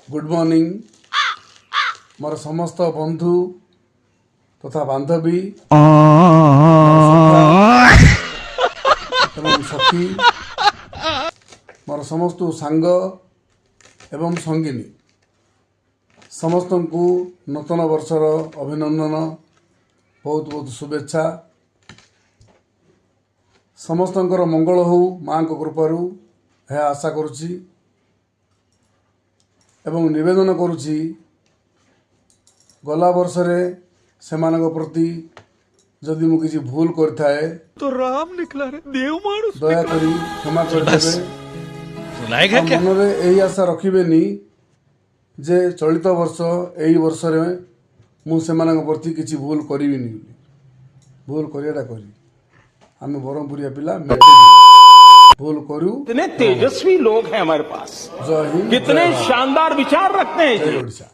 Good morning मोर समस्त बंधु तथा बांधवी एवं सखी मोर समस्त सांग एवं संगिनी समस्त को नूतन वर्षर अभिनंदन बहुत बहुत शुभेच्छा। समस्त मंगल हो माँ को कृपारू यह आशा करुच्ची एवं निवेदन करुच्ची गला वर्ष से प्रति जदि मु किसी भूल करथाए तो राम निकला रे देव मानुष दया करी क्षमा कर देबे। मन रे यही आशा रखिबेनी जे चलित वर्ष यही वर्ष रे मु सेमानक प्रति किसी भूल करिबिनी। भूल करियाटा करी आम बरहमपुरिया पिला भूल करू। कितने तेजस्वी लोग हैं हमारे पास, जय हिंद, कितने शानदार विचार रखते हैं। जय ओडिशा।